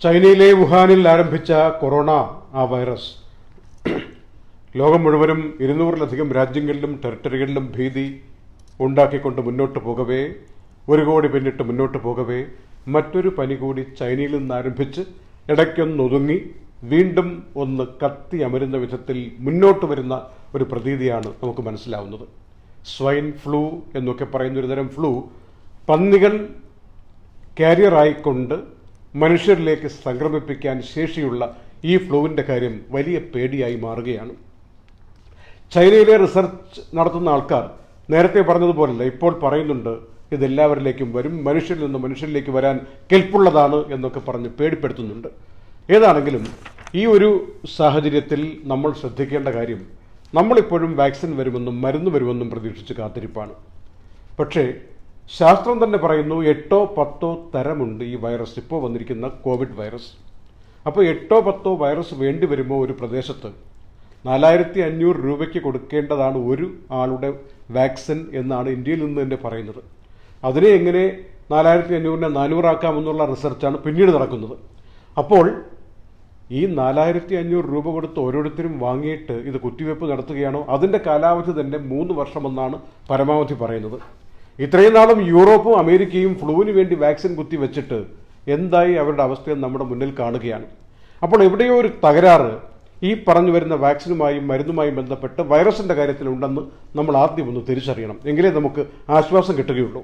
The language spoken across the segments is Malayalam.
ചൈനയിലെ വുഹാനിൽ ആരംഭിച്ച കൊറോണ വൈറസ് ലോകം മുഴുവനും 200-ലധികം രാജ്യങ്ങളിലും ടെറിട്ടറികളിലും ഭീതി ഉണ്ടാക്കിക്കൊണ്ട് മുന്നോട്ട് പോകവേ, 1 കോടി പിന്നിട്ട് മുന്നോട്ട് പോകവേ, മറ്റൊരു പനി കൂടി ചൈനയിൽ നിന്ന് ആരംഭിച്ച് ഇടയ്ക്കൊന്നൊതുങ്ങി വീണ്ടും ഒന്ന് കത്തി അമരുന്ന വിധത്തിൽ മുന്നോട്ട് വരുന്ന ഒരു പ്രതീതിയാണ് നമുക്ക് മനസ്സിലാവുന്നത്. സ്വൈൻ ഫ്ലൂ എന്നൊക്കെ പറയുന്ന ഒരു തരം ഫ്ലൂ പന്നികൾ കാരിയറായിക്കൊണ്ട് മനുഷ്യരിലേക്ക് സംക്രമിപ്പിക്കാൻ ശേഷിയുള്ള ഈ ഫ്ലൂവിൻ്റെ കാര്യം വലിയ പേടിയായി മാറുകയാണ്. ചൈനയിലെ റിസർച്ച് നടത്തുന്ന ആൾക്കാർ നേരത്തെ പറഞ്ഞതുപോലല്ല, ഇപ്പോൾ പറയുന്നുണ്ട് ഇതെല്ലാവരിലേക്കും വരും, മനുഷ്യരിൽ നിന്ന് മനുഷ്യരിലേക്ക് വരാൻ കെൽപ്പുള്ളതാണ് എന്നൊക്കെ പറഞ്ഞ് പേടിപ്പെടുത്തുന്നുണ്ട്. ഏതാണെങ്കിലും ഈ ഒരു സാഹചര്യത്തിൽ നമ്മൾ ശ്രദ്ധിക്കേണ്ട കാര്യം, നമ്മളിപ്പോഴും വാക്സിൻ വരുമെന്നും മരുന്ന് വരുമെന്നും പ്രതീക്ഷിച്ച് കാത്തിരിപ്പാണ്. പക്ഷേ ശാസ്ത്രം തന്നെ പറയുന്നു 8-10 തരമുണ്ട് ഈ വൈറസ്, ഇപ്പോൾ വന്നിരിക്കുന്ന കോവിഡ് വൈറസ്. അപ്പോൾ 8-10 വൈറസ് വേണ്ടി വരുമോ ഒരു പ്രദേശത്ത്? 4500 രൂപയ്ക്ക് കൊടുക്കേണ്ടതാണ് ഒരു ആളുടെ വാക്സിൻ എന്നാണ് ഇന്ത്യയിൽ നിന്ന് തന്നെ പറയുന്നത്. അതിനെ എങ്ങനെ 4500-നെ 400 ആക്കാമെന്നുള്ള റിസർച്ചാണ് പിന്നീട് നടക്കുന്നത്. അപ്പോൾ ഈ 4500 രൂപ കൊടുത്ത് ഓരോരുത്തരും വാങ്ങിയിട്ട് ഇത് കുത്തിവയ്പ്പ് നടത്തുകയാണോ? അതിൻ്റെ കാലാവധി തന്നെ 3 വർഷമെന്നാണ് പരമാവധി പറയുന്നത്. ഇത്രയും നാളും യൂറോപ്പും അമേരിക്കയും ഫ്ലൂവിന് വേണ്ടി വാക്സിൻ കുത്തിവെച്ചിട്ട് എന്തായി അവരുടെ അവസ്ഥയെന്ന് നമ്മുടെ മുന്നിൽ കാണുകയാണ്. അപ്പോൾ എവിടെയോ ഒരു തകരാറ് ഈ പറഞ്ഞു വരുന്ന വാക്സിനുമായും മരുന്നുമായും ബന്ധപ്പെട്ട് വൈറസിൻ്റെ കാര്യത്തിലുണ്ടെന്ന് നമ്മൾ ആദ്യം ഒന്ന് തിരിച്ചറിയണം. എങ്കിലേ നമുക്ക് ആശ്വാസം കിട്ടുകയുള്ളൂ.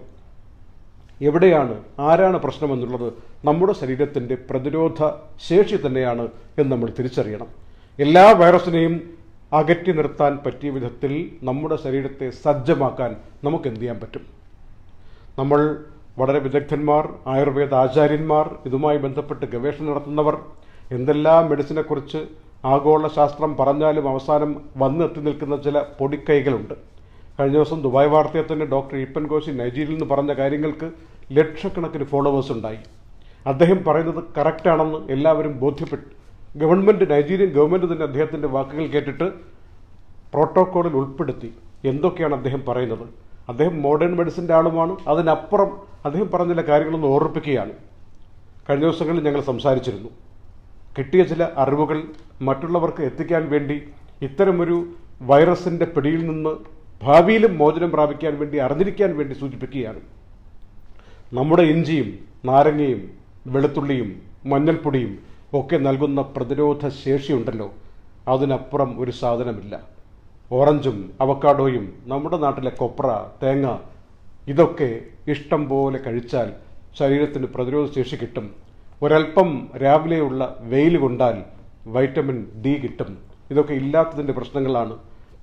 എവിടെയാണ്, ആരാണ് പ്രശ്നമെന്നുള്ളത് നമ്മുടെ ശരീരത്തിൻ്റെ പ്രതിരോധ ശേഷി തന്നെയാണ് എന്ന് നമ്മൾ തിരിച്ചറിയണം. എല്ലാ വൈറസിനെയും അകറ്റി നിർത്താൻ പറ്റിയ വിധത്തിൽ നമ്മുടെ ശരീരത്തെ സജ്ജമാക്കാൻ നമുക്ക് എന്ത് ചെയ്യാൻ പറ്റും? നമ്മൾ വളരെ വിദഗ്ധന്മാർ, ആയുർവേദ ആചാര്യന്മാർ, ഇതുമായി ബന്ധപ്പെട്ട് ഗവേഷണം നടത്തുന്നവർ, എന്തെല്ലാം മെഡിസിനെക്കുറിച്ച് ആഗോള ശാസ്ത്രം പറഞ്ഞാലും അവസാനം വന്നെത്തി നിൽക്കുന്ന ചില പൊടിക്കൈകളുണ്ട്. കഴിഞ്ഞ ദിവസം ദുബായ് വാർത്തയിൽ തന്നെ ഡോക്ടർ ഈപ്പൻ കോശി നൈജീരിയയിൽ നിന്ന് പറഞ്ഞ കാര്യങ്ങൾക്ക് ലക്ഷക്കണക്കിന് ഫോളോവേഴ്സ് ഉണ്ടായി. അദ്ദേഹം പറയുന്നത് കറക്റ്റാണെന്ന് എല്ലാവരും ബോധ്യപ്പെട്ടു. നൈജീരിയൻ ഗവൺമെൻറ് തന്നെ അദ്ദേഹത്തിൻ്റെ വാക്കുകൾ കേട്ടിട്ട് പ്രോട്ടോക്കോളിൽ ഉൾപ്പെടുത്തി. എന്തൊക്കെയാണ് അദ്ദേഹം പറയുന്നത്? അദ്ദേഹം മോഡേൺ മെഡിസിൻ്റെ ആളുമാണ്. അതിനപ്പുറം അദ്ദേഹം പറഞ്ഞ ചില കാര്യങ്ങളൊന്ന് ഓർമ്മിപ്പിക്കുകയാണ്. കഴിഞ്ഞ ദിവസങ്ങളിൽ ഞങ്ങൾ സംസാരിച്ചിരുന്നു. കിട്ടിയ ചില അറിവുകൾ മറ്റുള്ളവർക്ക് എത്തിക്കാൻ വേണ്ടി, ഇത്തരമൊരു വൈറസിൻ്റെ പിടിയിൽ നിന്ന് ഭാവിയിലും മോചനം പ്രാപിക്കാൻ വേണ്ടി, അറിഞ്ഞിരിക്കാൻ വേണ്ടി സൂചിപ്പിക്കുകയാണ്. നമ്മുടെ ഇഞ്ചിയും നാരങ്ങയും വെളുത്തുള്ളിയും മഞ്ഞൾപ്പൊടിയും ഒക്കെ നൽകുന്ന പ്രതിരോധ ശേഷിയുണ്ടല്ലോ, അതിനപ്പുറം ഒരു സാധനമില്ല. ഓറഞ്ചും അവക്കാഡോയും നമ്മുടെ നാട്ടിലെ കൊപ്ര, തേങ്ങ, ഇതൊക്കെ ഇഷ്ടം പോലെ കഴിച്ചാൽ ശരീരത്തിന് പ്രതിരോധ ശേഷി കിട്ടും. ഒരൽപ്പം രാവിലെയുള്ള വെയിൽ കൊണ്ടാൽ വൈറ്റമിൻ ഡി കിട്ടും. ഇതൊക്കെ ഇല്ലാത്തതിൻ്റെ പ്രശ്നങ്ങളാണ്.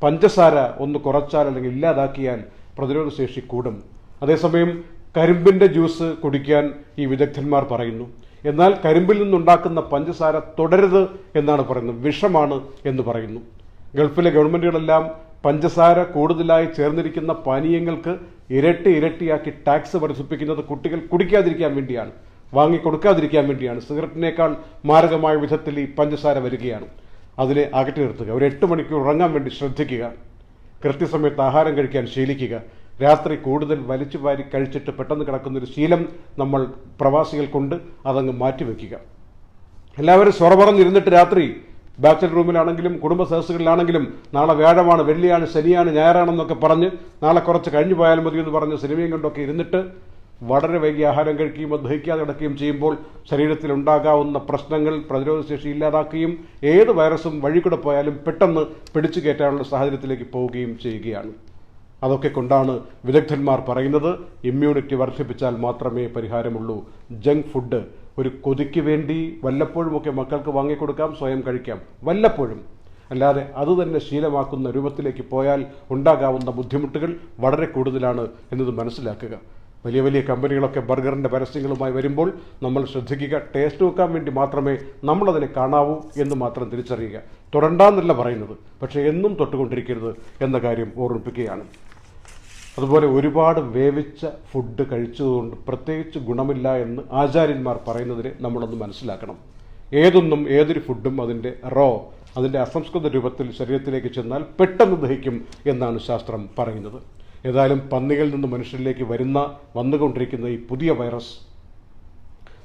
പഞ്ചസാര ഒന്ന് കുറച്ചാൽ അല്ലെങ്കിൽ ഇല്ലാതാക്കിയാൽ പ്രതിരോധ ശേഷി കൂടും. അതേസമയം കരിമ്പിൻ്റെ ജ്യൂസ് കുടിക്കാൻ ഈ വിദഗ്ധന്മാർ പറയുന്നു. എന്നാൽ കരിമ്പിൽ നിന്നുണ്ടാക്കുന്ന പഞ്ചസാര തുടരുത് എന്നാണ് പറയുന്നത്, വിഷമാണ് എന്ന് പറയുന്നു. ഗൾഫിലെ ഗവൺമെൻറ്റുകളെല്ലാം പഞ്ചസാര കൂടുതലായി ചേർന്നിരിക്കുന്ന പാനീയങ്ങൾക്ക് ഇരട്ടിയാക്കി ടാക്സ് വർദ്ധിപ്പിക്കുന്നത് കുട്ടികൾ കുടിക്കാതിരിക്കാൻ വേണ്ടിയാണ്, വാങ്ങിക്കൊടുക്കാതിരിക്കാൻ വേണ്ടിയാണ്. സിഗരറ്റിനേക്കാൾ മാരകമായ വിധത്തിൽ ഈ പഞ്ചസാര വരികയാണ്. അതിനെ അകറ്റി നിർത്തുക. ഒരു 8 മണിക്കൂർ ഉറങ്ങാൻ വേണ്ടി ശ്രദ്ധിക്കുക. കൃത്യസമയത്ത് ആഹാരം കഴിക്കാൻ ശീലിക്കുക. രാത്രി കൂടുതൽ വലിച്ചു വാരി കഴിച്ചിട്ട് പെട്ടെന്ന് കിടക്കുന്നൊരു ശീലം നമ്മൾ പ്രവാസികൾക്കുണ്ട്. അതങ്ങ് മാറ്റിവെക്കുക. എല്ലാവരും സ്വറ പറഞ്ഞിരുന്നിട്ട് രാത്രി ബാച്ചലർ റൂമിലാണെങ്കിലും കുടുംബ സദസ്സുകളിലാണെങ്കിലും നാളെ വ്യാഴമാണ്, വെള്ളിയാണ്, ശനിയാണ്, ഞായറാണെന്നൊക്കെ പറഞ്ഞ് നാളെ കുറച്ച് കഴിഞ്ഞു പോയാലും മതി എന്ന് പറഞ്ഞ് സിനിമയും കണ്ടൊക്കെ ഇരുന്നിട്ട് വളരെ വൈകി ആഹാരം കഴിക്കുകയും അത് ദഹിക്കാതെ കിടക്കുകയും ചെയ്യുമ്പോൾ ശരീരത്തിൽ ഉണ്ടാകാവുന്ന പ്രശ്നങ്ങൾ പ്രതിരോധശേഷി ഇല്ലാതാക്കുകയും ഏത് വൈറസും വഴി കൂടെ പോയാലും പെട്ടെന്ന് പിടിച്ചു കയറ്റാനുള്ള സാഹചര്യത്തിലേക്ക് പോവുകയും ചെയ്യുകയാണ്. അതൊക്കെ കൊണ്ടാണ് വിദഗ്ധന്മാർ പറയുന്നത് ഇമ്മ്യൂണിറ്റി വർദ്ധിപ്പിച്ചാൽ മാത്രമേ പരിഹാരമുള്ളൂ. ജങ്ക് ഫുഡ് ഒരു കൊതിക്ക് വേണ്ടി വല്ലപ്പോഴുമൊക്കെ മക്കൾക്ക് വാങ്ങിക്കൊടുക്കാം, സ്വയം കഴിക്കാം, വല്ലപ്പോഴും. അല്ലാതെ അതുതന്നെ ശീലമാക്കുന്ന രൂപത്തിലേക്ക് പോയാൽ ഉണ്ടാകാവുന്ന ബുദ്ധിമുട്ടുകൾ വളരെ കൂടുതലാണ് എന്നത് മനസ്സിലാക്കുക. വലിയ വലിയ കമ്പനികളൊക്കെ ബർഗറിൻ്റെ പരസ്യങ്ങളുമായി വരുമ്പോൾ നമ്മൾ ശ്രദ്ധിക്കുക, ടേസ്റ്റ് നോക്കാൻ വേണ്ടി മാത്രമേ നമ്മളതിനെ കാണാവൂ എന്ന് മാത്രം തിരിച്ചറിയുക. തൊടണ്ടെന്നല്ല പറയുന്നത്, പക്ഷേ എന്നും തൊട്ടുകൊണ്ടിരിക്കരുത് എന്ന കാര്യം ഓർമ്മിപ്പിക്കുകയാണ്. അതുപോലെ ഒരുപാട് വേവിച്ച ഫുഡ് കഴിച്ചതുകൊണ്ട് പ്രത്യേകിച്ച് ഗുണമില്ല എന്ന് ആചാര്യന്മാർ പറയുന്നതിനെ നമ്മളൊന്ന് മനസ്സിലാക്കണം. ഏതൊരു ഫുഡും അതിൻ്റെ അതിൻ്റെ അസംസ്കൃത രൂപത്തിൽ ശരീരത്തിലേക്ക് ചെന്നാൽ പെട്ടെന്ന് ദഹിക്കും എന്നാണ് ശാസ്ത്രം പറയുന്നത്. ഏതായാലും പന്നികളിൽ നിന്ന് മനുഷ്യരിലേക്ക് വന്നുകൊണ്ടിരിക്കുന്ന ഈ പുതിയ വൈറസ്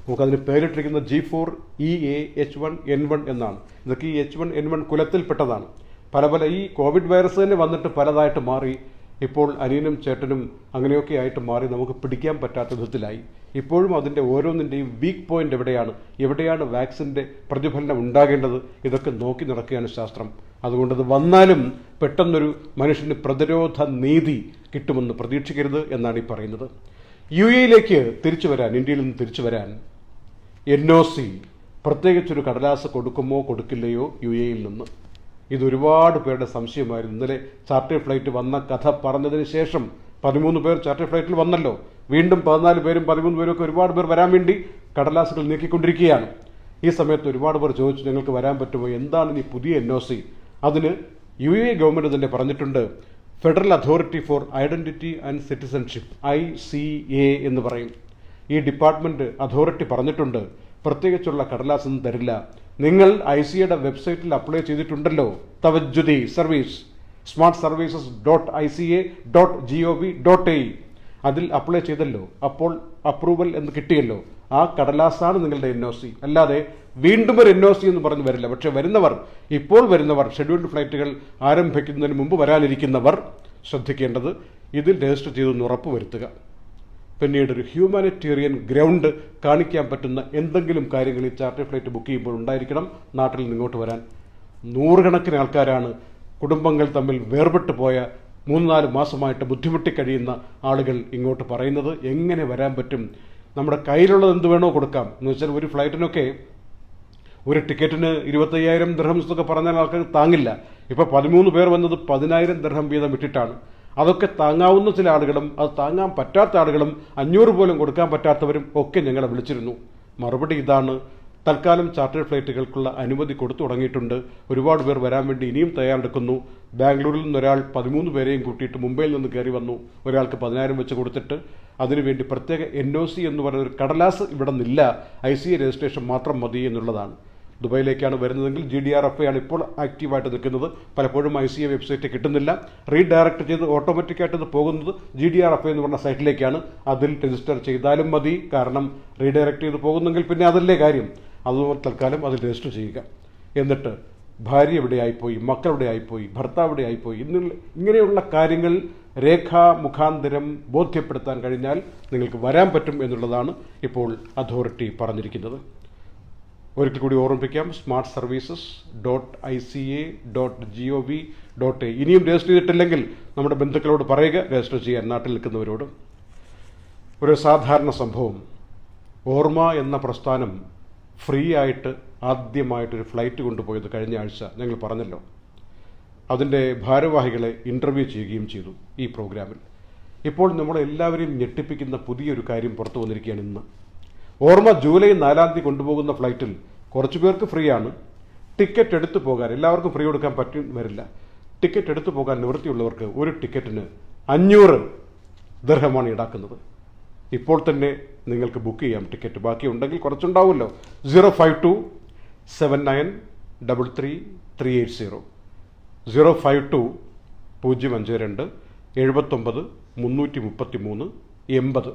നമുക്കതിന് പേരിട്ടിരിക്കുന്നത് G4EAH1N1 എന്നാണ്. ഇതൊക്കെ ഈ H1N1 കുലത്തിൽപ്പെട്ടതാണ്. പല ഈ കോവിഡ് വൈറസ് തന്നെ വന്നിട്ട് പലതായിട്ട് മാറി. ഇപ്പോൾ അനിയനും ചേട്ടനും അങ്ങനെയൊക്കെ ആയിട്ട് മാറി നമുക്ക് പിടിക്കാൻ പറ്റാത്ത വിധത്തിലായി. ഇപ്പോഴും അതിൻ്റെ ഓരോന്നിൻ്റെയും വീക്ക് പോയിന്റ് എവിടെയാണ് വാക്സിൻ്റെ പ്രതിഫലനം ഉണ്ടാകേണ്ടത്, ഇതൊക്കെ നോക്കി നടക്കുകയാണ് ശാസ്ത്രം. അതുകൊണ്ടത് വന്നാലും പെട്ടെന്നൊരു മനുഷ്യന് പ്രതിരോധ നീതി കിട്ടുമെന്ന് പ്രതീക്ഷിക്കരുത് എന്നാണ് ഈ പറയുന്നത്. UAE തിരിച്ചു വരാൻ, ഇന്ത്യയിൽ നിന്ന് തിരിച്ചു വരാൻ NOC പ്രത്യേകിച്ചൊരു കടലാസ് കൊടുക്കുമോ കൊടുക്കില്ലയോ UAE നിന്ന്? ഇതൊരുപാട് പേരുടെ സംശയമായിരുന്നു. ഇന്നലെ ചാർട്ടേഡ് ഫ്ലൈറ്റ് വന്ന കഥ പറഞ്ഞതിന് ശേഷം 13 പേർ ചാർട്ടേഡ് ഫ്ലൈറ്റിൽ വന്നല്ലോ. വീണ്ടും 14 പേരും 13 പേരും ഒക്കെ ഒരുപാട് പേർ വരാൻ വേണ്ടി കടലാസുകൾ നീക്കിക്കൊണ്ടിരിക്കുകയാണ്. ഈ സമയത്ത് ഒരുപാട് പേർ ചോദിച്ചു, ഞങ്ങൾക്ക് വരാൻ പറ്റുമോ, എന്താണ് ഈ പുതിയ NOC? അതിന് UAE ഗവൺമെൻറ് തന്നെ പറഞ്ഞിട്ടുണ്ട്, federal authority four identity and citizenship, ICA എന്ന് പറയും. ഈ ഡിപ്പാർട്ട്മെൻറ്റ് അതോറിറ്റി പറഞ്ഞിട്ടുണ്ട്, പ്രത്യേകിച്ചുള്ള കടലാസൊന്നും തരില്ല. നിങ്ങൾ ICAയുടെ വെബ്സൈറ്റിൽ അപ്ലൈ ചെയ്തിട്ടുണ്ടല്ലോ, തവജ്ജുദി സർവീസ് സ്മാർട്ട് സർവീസസ് .ica.gov.in, അതിൽ അപ്ലൈ ചെയ്തല്ലോ, അപ്പോൾ അപ്രൂവൽ എന്ന് കിട്ടിയല്ലോ, ആ കടലാസാണ് നിങ്ങളുടെ NOC. അല്ലാതെ വീണ്ടും ഒരു NOC എന്ന് പറഞ്ഞ് വരില്ല. പക്ഷെ ഇപ്പോൾ വരുന്നവർ ഷെഡ്യൂൾഡ് ഫ്ലൈറ്റുകൾ ആരംഭിക്കുന്നതിന് മുമ്പ് വരാനിരിക്കുന്നവർ ശ്രദ്ധിക്കേണ്ടത് ഇതിൽ രജിസ്റ്റർ ചെയ്തെന്ന് ഉറപ്പുവരുത്തുക. പിന്നീട് ഒരു ഹ്യൂമാനിറ്റേറിയൻ ഗ്രൗണ്ട് കാണിക്കാൻ പറ്റുന്ന എന്തെങ്കിലും കാര്യങ്ങൾ ഈ ചാർട്ടേഡ് ഫ്ലൈറ്റ് ബുക്ക് ചെയ്യുമ്പോൾ ഉണ്ടായിരിക്കണം. നാട്ടിൽ നിന്ന് ഇങ്ങോട്ട് വരാൻ നൂറുകണക്കിന് ആൾക്കാരാണ്, കുടുംബങ്ങൾ തമ്മിൽ വേർപെട്ട് പോയ 3-4 മാസമായിട്ട് ബുദ്ധിമുട്ടി കഴിയുന്ന ആളുകൾ ഇങ്ങോട്ട് പറയുന്നത്. എങ്ങനെ വരാൻ പറ്റും? നമ്മുടെ കയ്യിലുള്ളത് എന്ത് വേണോ കൊടുക്കാം എന്ന് വെച്ചാൽ ഒരു ഫ്ലൈറ്റിനൊക്കെ ഒരു ടിക്കറ്റിന് 25,000 ദിർഹംസ് എന്നൊക്കെ പറഞ്ഞാൽ ആൾക്കാർ താങ്ങില്ല. ഇപ്പോൾ 13 പേർ വന്നത് 10,000 ദിർഹം വീതം ഇട്ടിട്ടാണ്. അതൊക്കെ താങ്ങാവുന്ന ചില ആളുകളും അത് താങ്ങാൻ പറ്റാത്ത ആളുകളും 500 പോലും കൊടുക്കാൻ പറ്റാത്തവരും ഒക്കെ ഞങ്ങളെ വിളിച്ചിരുന്നു. മറുപടി ഇതാണ്, തൽക്കാലം ചാർട്ടേഡ് ഫ്ലൈറ്റുകൾക്കുള്ള അനുമതി കൊടുത്തു തുടങ്ങിയിട്ടുണ്ട്. ഒരുപാട് പേർ വരാൻ വേണ്ടി ഇനിയും തയ്യാറെടുക്കുന്നു. ബാംഗ്ലൂരിൽ നിന്ന് ഒരാൾ 13 പേരെയും കൂട്ടിയിട്ട് മുംബൈയിൽ നിന്ന് കയറി വന്നു. ഒരാൾക്ക് 10,000 വെച്ച് കൊടുത്തിട്ട് അതിനുവേണ്ടി പ്രത്യേക NOC എന്ന് പറയുന്ന ഒരു കടലാസ് ഇവിടെ നിന്നില്ല, ICA രജിസ്ട്രേഷൻ മാത്രം മതി എന്നുള്ളതാണ്. ദുബായിലേക്കാണ് വരുന്നതെങ്കിൽ GDRFA ആണ് ഇപ്പോൾ ആക്റ്റീവായിട്ട് നിൽക്കുന്നത്. പലപ്പോഴും ICA വെബ്സൈറ്റ് കിട്ടുന്നില്ല. റീഡയറക്റ്റ് ചെയ്ത് ഓട്ടോമാറ്റിക്കായിട്ട് ഇത് പോകുന്നത് GDRFA എന്ന് പറഞ്ഞ സൈറ്റിലേക്കാണ്. അതിൽ രജിസ്റ്റർ ചെയ്താലും മതി. കാരണം റീഡയറക്റ്റ് ചെയ്ത് പോകുന്നെങ്കിൽ പിന്നെ അതല്ലേ കാര്യം. അതുപോലെ തൽക്കാലം അതിൽ രജിസ്റ്റർ ചെയ്യുക. എന്നിട്ട് ഭാര്യ എവിടെയായിപ്പോയി, മക്കൾ എവിടെയായിപ്പോയി, ഭർത്താവ് എവിടെയായിപ്പോയി, ഇങ്ങനെയുള്ള കാര്യങ്ങൾ രേഖാമുഖാന്തരം ബോധ്യപ്പെടുത്താൻ കഴിഞ്ഞാൽ നിങ്ങൾക്ക് വരാൻ പറ്റും എന്നുള്ളതാണ് ഇപ്പോൾ അതോറിറ്റി പറഞ്ഞിരിക്കുന്നത്. ഒരിക്കൽ കൂടി ഓർമ്മിപ്പിക്കാം, സ്മാർട്ട് സർവീസസ് .ica.gov.in. ഇനിയും രജിസ്റ്റർ ചെയ്തിട്ടില്ലെങ്കിൽ നമ്മുടെ ബന്ധുക്കളോട് പറയുക രജിസ്റ്റർ ചെയ്യാൻ, നാട്ടിൽ നിൽക്കുന്നവരോട്. ഒരു സാധാരണ സംഭവം, ഓർമ്മ എന്ന പ്രസ്ഥാനം ഫ്രീ ആയിട്ട് ആദ്യമായിട്ടൊരു ഫ്ലൈറ്റ് കൊണ്ടുപോയത് കഴിഞ്ഞ ആഴ്ച ഞങ്ങൾ പറഞ്ഞല്ലോ. അതിൻ്റെ ഭാരവാഹികളെ ഇൻ്റർവ്യൂ ചെയ്യുകയും ചെയ്തു ഈ പ്രോഗ്രാമിൽ. ഇപ്പോൾ നമ്മളെല്ലാവരെയും ഞെട്ടിപ്പിക്കുന്ന പുതിയൊരു കാര്യം പുറത്തു വന്നിരിക്കുകയാണ് ഇന്ന്. ഓർമ്മ ജൂലൈ 4-ാം തീയതി കൊണ്ടുപോകുന്ന ഫ്ലൈറ്റിൽ കുറച്ചു പേർക്ക് ഫ്രീ ആണ്. ടിക്കറ്റ് എടുത്തു പോകാൻ എല്ലാവർക്കും ഫ്രീ കൊടുക്കാൻ വരില്ല. ടിക്കറ്റ് എടുത്തു പോകാൻ നിവൃത്തിയുള്ളവർക്ക് ഒരു ടിക്കറ്റിന് 500 ദിർഹമാണ് ഈടാക്കുന്നത്. ഇപ്പോൾ തന്നെ നിങ്ങൾക്ക് ബുക്ക് ചെയ്യാം ടിക്കറ്റ്. ബാക്കിയുണ്ടെങ്കിൽ കുറച്ചുണ്ടാവുമല്ലോ. 0527933 052-052-79333-80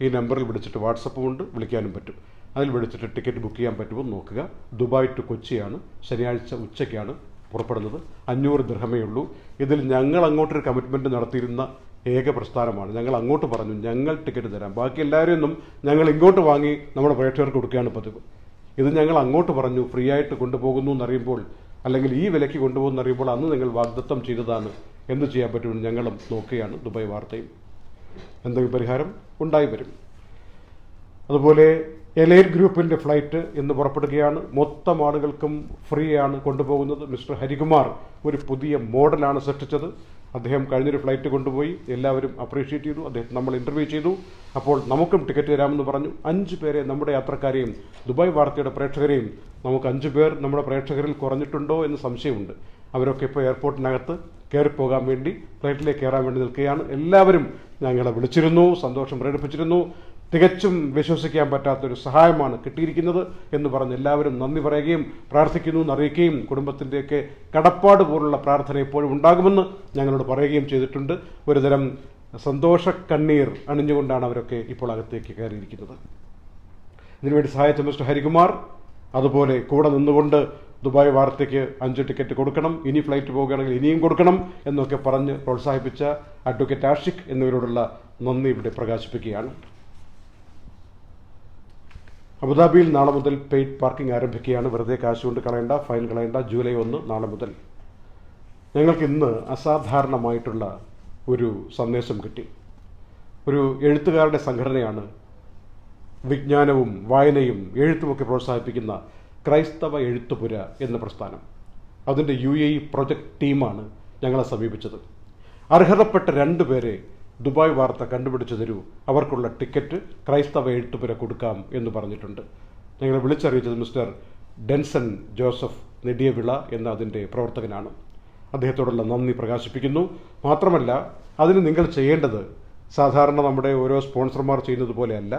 ഈ നമ്പറിൽ വിളിച്ചിട്ട് വാട്സപ്പും ഉണ്ട്, വിളിക്കാനും പറ്റും. അതിൽ വിളിച്ചിട്ട് ടിക്കറ്റ് ബുക്ക് ചെയ്യാൻ പറ്റുമോ നോക്കുക. ദുബായ് ടു കൊച്ചിയാണ്, ശനിയാഴ്ച ഉച്ചയ്ക്കാണ് പുറപ്പെടുന്നത്. 500 ദിർഹമേ ഉള്ളൂ. ഇതിൽ ഞങ്ങൾ അങ്ങോട്ടൊരു കമ്മിറ്റ്മെൻറ്റ് നടത്തിയിരുന്ന ഏക പ്രസ്ഥാനമാണ്. ഞങ്ങൾ അങ്ങോട്ട് പറഞ്ഞു ഞങ്ങൾ ടിക്കറ്റ് തരാം, ബാക്കി എല്ലാവരും ഒന്നും ഞങ്ങൾ ഇങ്ങോട്ട് വാങ്ങി നമ്മുടെ പ്രേക്ഷകർക്ക് കൊടുക്കുകയാണ് പതിവ്. ഇത് ഞങ്ങൾ അങ്ങോട്ട് പറഞ്ഞു ഫ്രീ ആയിട്ട് കൊണ്ടുപോകുന്നു എന്നറിയുമ്പോൾ, അല്ലെങ്കിൽ ഈ വിലയ്ക്ക് കൊണ്ടുപോകുന്ന അറിയുമ്പോൾ അന്ന് നിങ്ങൾ വാഗ്ദത്തം ചെയ്തതാണ്. എന്ത് ചെയ്യാൻ പറ്റുമെന്ന് ഞങ്ങളും നോക്കുകയാണ്. ദുബായ് വാർത്തയും എന്തെങ്കിലും പരിഹാരം ഉണ്ടായി വരും. അതുപോലെ എലൈറ്റ് ഗ്രൂപ്പിൻ്റെ ഫ്ലൈറ്റ് ഇന്ന് പുറപ്പെടുകയാണ്. മൊത്തം ആളുകൾക്കും ഫ്രീ ആണ് കൊണ്ടുപോകുന്നത്. മിസ്റ്റർ ഹരികുമാർ ഒരു പുതിയ മോഡലാണ് സൃഷ്ടിച്ചത്. അദ്ദേഹം കഴിഞ്ഞൊരു ഫ്ലൈറ്റ് കൊണ്ടുപോയി, എല്ലാവരും അപ്രീഷിയേറ്റ് ചെയ്തു. അദ്ദേഹം നമ്മൾ ഇൻ്റർവ്യൂ ചെയ്തു. അപ്പോൾ നമുക്കും ടിക്കറ്റ് തരാമെന്ന് പറഞ്ഞു. 5 പേരെ, നമ്മുടെ യാത്രക്കാരെയും ദുബായ് വാർത്തയുടെ പ്രേക്ഷകരെയും, നമുക്ക് 5 പേർ നമ്മുടെ പ്രേക്ഷകരിൽ കുറഞ്ഞിട്ടുണ്ടോ എന്ന് സംശയമുണ്ട്. അവരൊക്കെ ഇപ്പോൾ എയർപോർട്ടിനകത്ത് കയറിപ്പോകാൻ വേണ്ടി, ഫ്ലൈറ്റിലേക്ക് കയറാൻ വേണ്ടി നിൽക്കുകയാണ്. എല്ലാവരും ഞങ്ങളെ വിളിച്ചിരുന്നു, സന്തോഷം പ്രകടിപ്പിച്ചിരുന്നു. തികച്ചും വിശ്വസിക്കാൻ പറ്റാത്തൊരു സഹായമാണ് കിട്ടിയിരിക്കുന്നത് എന്ന് പറഞ്ഞ് എല്ലാവരും നന്ദി പറയുകയും പ്രാർത്ഥിക്കുന്നു എന്നറിയിക്കുകയും കുടുംബത്തിൻ്റെയൊക്കെ കടപ്പാട് പോലുള്ള പ്രാർത്ഥന എപ്പോഴും ഉണ്ടാകുമെന്ന് ഞങ്ങളോട് പറയുകയും ചെയ്തിട്ടുണ്ട്. ഒരുതരം സന്തോഷ കണ്ണീർ അണിഞ്ഞുകൊണ്ടാണ് അവരൊക്കെ ഇപ്പോൾ അകത്തേക്ക് കയറിയിരിക്കുന്നത്. ഇതിനുവേണ്ടി സഹായിച്ച മിസ്റ്റർ ഹരികുമാർ, അതുപോലെ കൂടെ നിന്നുകൊണ്ട് ദുബായ് വാർത്തയ്ക്ക് 5 ടിക്കറ്റ് കൊടുക്കണം, ഇനി ഫ്ലൈറ്റ് പോകുകയാണെങ്കിൽ ഇനിയും കൊടുക്കണം എന്നൊക്കെ പറഞ്ഞ് പ്രോത്സാഹിപ്പിച്ച അഡ്വക്കേറ്റ് ആഷിഖ് എന്നിവരോടുള്ള നന്ദി ഇവിടെ പ്രകാശിപ്പിക്കുകയാണ്. അബുദാബിയിൽ നാളെ മുതൽ പെയ്ഡ് പാർക്കിംഗ് ആരംഭിക്കുകയാണ്. വെറുതെ കാശുകൊണ്ട് കളയേണ്ട, ഫൈൻ കളയേണ്ട. ജൂലൈ 1 നാളെ മുതൽ. ഞങ്ങൾക്ക് ഇന്ന് അസാധാരണമായിട്ടുള്ള ഒരു സന്ദേശം കിട്ടി. ഒരു എഴുത്തുകാരുടെ സംഘടനയാണ് വിജ്ഞാനവും വായനയും എഴുത്തുമൊക്കെ പ്രോത്സാഹിപ്പിക്കുന്ന ക്രൈസ്തവ എഴുത്തുപുര എന്ന പ്രസ്ഥാനം. അതിൻ്റെ UAE പ്രൊജക്ട് ടീമാണ് ഞങ്ങളെ സമീപിച്ചത്. അർഹതപ്പെട്ട 2 പേരെ ദുബായ് വാർത്ത കണ്ടുപിടിച്ചു തരൂ, അവർക്കുള്ള ടിക്കറ്റ് ക്രൈസ്തവ എഴുത്തുപുര കൊടുക്കാം എന്ന് പറഞ്ഞിട്ടുണ്ട്. ഞങ്ങളെ വിളിച്ചറിയിച്ചത് മിസ്റ്റർ ഡെൻസൺ ജോസഫ് നെടിയവിള എന്ന അതിൻ്റെ പ്രവർത്തകനാണ്. അദ്ദേഹത്തോടുള്ള നന്ദി പ്രകാശിപ്പിക്കുന്നു. മാത്രമല്ല, അതിന് നിങ്ങൾ ചെയ്യേണ്ടത് സാധാരണ നമ്മുടെ ഓരോ സ്പോൺസർമാർ ചെയ്യുന്നത് പോലെയല്ല.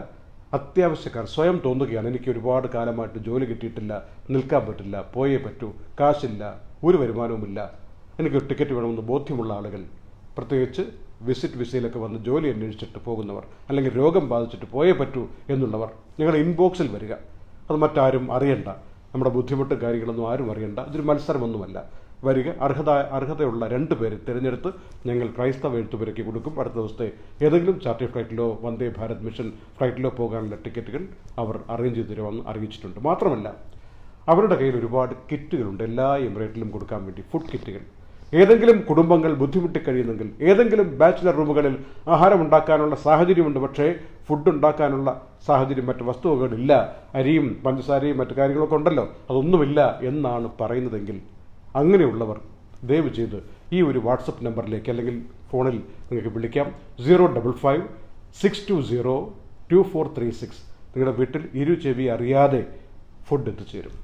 അത്യാവശ്യക്കാർ സ്വയം തോന്നുകയാണ്, എനിക്ക് ഒരുപാട് കാലമായിട്ട് ജോലി കിട്ടിയിട്ടില്ല, നിൽക്കാൻ പറ്റില്ല, പോയേ പറ്റൂ, കാശില്ല, ഒരു വരുമാനവുമില്ല, എനിക്ക് ടിക്കറ്റ് വേണമെന്ന് ബോധ്യമുള്ള ആളുകൾ, പ്രത്യേകിച്ച് വിസിറ്റ് വിസയിലൊക്കെ വന്ന് ജോലി അന്വേഷിച്ചിട്ട് പോകുന്നവർ, അല്ലെങ്കിൽ രോഗം ബാധിച്ചിട്ട് പോയേ പറ്റൂ എന്നുള്ളവർ ഞങ്ങളുടെ ഇൻബോക്സിൽ വരിക. അത് മറ്റാരും അറിയണ്ട, നമ്മുടെ ബുദ്ധിമുട്ടും കാര്യങ്ങളൊന്നും ആരും അറിയണ്ട, ഇതൊരു മത്സരമൊന്നുമല്ല. വരിക, അർഹതയുള്ള 2 പേരെ തിരഞ്ഞെടുത്ത് ഞങ്ങൾ ക്രൈസ്തവ എഴുത്തുപുരയ്ക്ക് കൊടുക്കും. അടുത്ത ദിവസത്തെ ഏതെങ്കിലും ചാർട്ടർ ഫ്ലൈറ്റിലോ വന്ദേ ഭാരത് മിഷൻ ഫ്ലൈറ്റിലോ പോകാനുള്ള ടിക്കറ്റുകൾ അവർ അറേഞ്ച് ചെയ്ത് തരുമെന്ന് അറിയിച്ചിട്ടുണ്ട്. മാത്രമല്ല, അവരുടെ കയ്യിൽ ഒരുപാട് കിറ്റുകളുണ്ട് എല്ലാ എമിറേറ്റിലും കൊടുക്കാൻ വേണ്ടി, ഫുഡ് കിറ്റുകൾ. ഏതെങ്കിലും കുടുംബങ്ങൾ ബുദ്ധിമുട്ടി കഴിയുന്നെങ്കിൽ, ഏതെങ്കിലും ബാച്ചിലർ റൂമുകളിൽ ആഹാരം ഉണ്ടാക്കാനുള്ള സാഹചര്യമുണ്ട്, പക്ഷേ ഫുഡ് ഉണ്ടാക്കാനുള്ള സാഹചര്യം, മറ്റ് വസ്തുവകളില്ല, അരിയും പഞ്ചസാരയും മറ്റു കാര്യങ്ങളൊക്കെ ഉണ്ടല്ലോ, അതൊന്നുമില്ല എന്നാണ് പറയുന്നതെങ്കിൽ അങ്ങനെയുള്ളവർ ദയവ് ചെയ്ത് ഈ ഒരു വാട്സപ്പ് നമ്പറിലേക്ക് അല്ലെങ്കിൽ ഫോണിൽ നിങ്ങൾക്ക് വിളിക്കാം. 055-620-2436. നിങ്ങളുടെ വീട്ടിൽ ചെവി അറിയാതെ ഫുഡ് എത്തിച്ചേരും.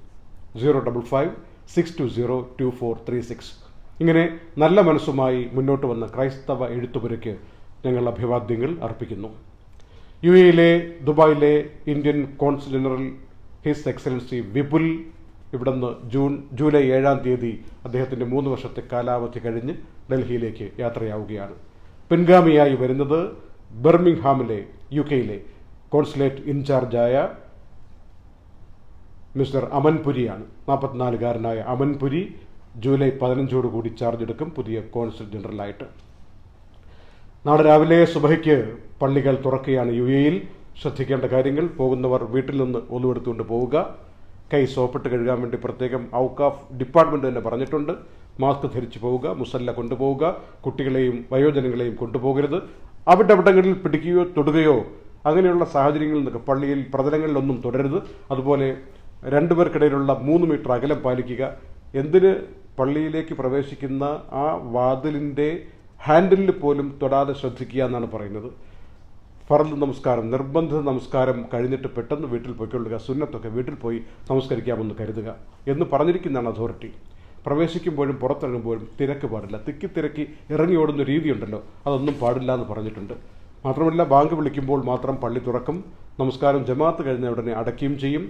055-620-2436. ഇങ്ങനെ നല്ല മനസ്സുമായി മുന്നോട്ട് വന്ന ക്രൈസ്തവ എഴുത്തുപുരയ്ക്ക് ഞങ്ങൾ അഭിവാദ്യങ്ങൾ അർപ്പിക്കുന്നു. UAE ദുബായിലെ Indian consul general his excellency Vipul ഇവിടുന്ന് ജൂലൈ 7-ാം തീയതി അദ്ദേഹത്തിൻ്റെ 3 വർഷത്തെ കാലാവധി കഴിഞ്ഞ് ഡൽഹിയിലേക്ക് യാത്രയാവുകയാണ്. പിൻഗാമിയായി വരുന്നത് ബർമിംഗ്ഹാമിലെ UK കോൺസുലേറ്റ് ഇൻചാർജായ മിസ്റ്റർ അമൻപുരിയാണ്. 44-കാരനായ അമൻപുരി ജൂലൈ 15 ചാർജ് എടുക്കും പുതിയ കോൺസുൽ ജനറലായിട്ട്. നാളെ രാവിലെ സുബഹിക്ക് പള്ളികൾ തുറക്കുകയാണ് UAE-യിൽ. ശ്രദ്ധിക്കേണ്ട കാര്യങ്ങൾ: പോകുന്നവർ വീട്ടിൽ നിന്ന് ഒന്നുമെടുത്തുകൊണ്ട് പോവുക. കൈ സോപ്പിട്ട് കഴുകാൻ വേണ്ടി പ്രത്യേകം ഔക്കാഫ് ഡിപ്പാർട്ട്മെൻറ്റ് തന്നെ പറഞ്ഞിട്ടുണ്ട്. മാസ്ക് ധരിച്ചു പോവുക. മുസല്ല കൊണ്ടുപോവുക. കുട്ടികളെയും വയോജനങ്ങളെയും കൊണ്ടുപോകരുത്. അവിടങ്ങളിൽ പിടിക്കുകയോ തൊടുകയോ അങ്ങനെയുള്ള സാഹചര്യങ്ങളിൽ നിന്നൊക്കെ പള്ളിയിൽ പ്രതലങ്ങളിലൊന്നും തുടരുത്. അതുപോലെ 2 പേർക്കിടയിലുള്ള 3 മീറ്റർ അകലം പാലിക്കുക. എന്തിന് പള്ളിയിലേക്ക് പ്രവേശിക്കുന്ന ആ വാതിലിൻ്റെ ഹാൻഡിലിൽ പോലും തൊടാതെ ശ്രദ്ധിക്കുക എന്നാണ് പറയുന്നത്. ഫർദ് നമസ്കാരം, നിർബന്ധിത നമസ്കാരം കഴിഞ്ഞിട്ട് പെട്ടെന്ന് വീട്ടിൽ പോയിക്കൊള്ളുക. സുന്നത്തൊക്കെ വീട്ടിൽ പോയി നമസ്കരിക്കാമെന്ന് കരുതുക എന്ന് പറഞ്ഞിരിക്കുന്നതാണ് അതോറിറ്റി. പ്രവേശിക്കുമ്പോഴും പുറത്തിറങ്ങുമ്പോഴും തിരക്ക് പാടില്ല. തിരക്കി ഇറങ്ങി ഓടുന്ന രീതിയുണ്ടല്ലോ, അതൊന്നും പാടില്ല എന്ന് പറഞ്ഞിട്ടുണ്ട്. മാത്രമല്ല, ബാങ്ക് വിളിക്കുമ്പോൾ മാത്രം പള്ളി തുറക്കും. നമസ്കാരം ജമാഅത്ത് കഴിഞ്ഞ ഉടനെ അടയ്ക്കുകയും ചെയ്യും.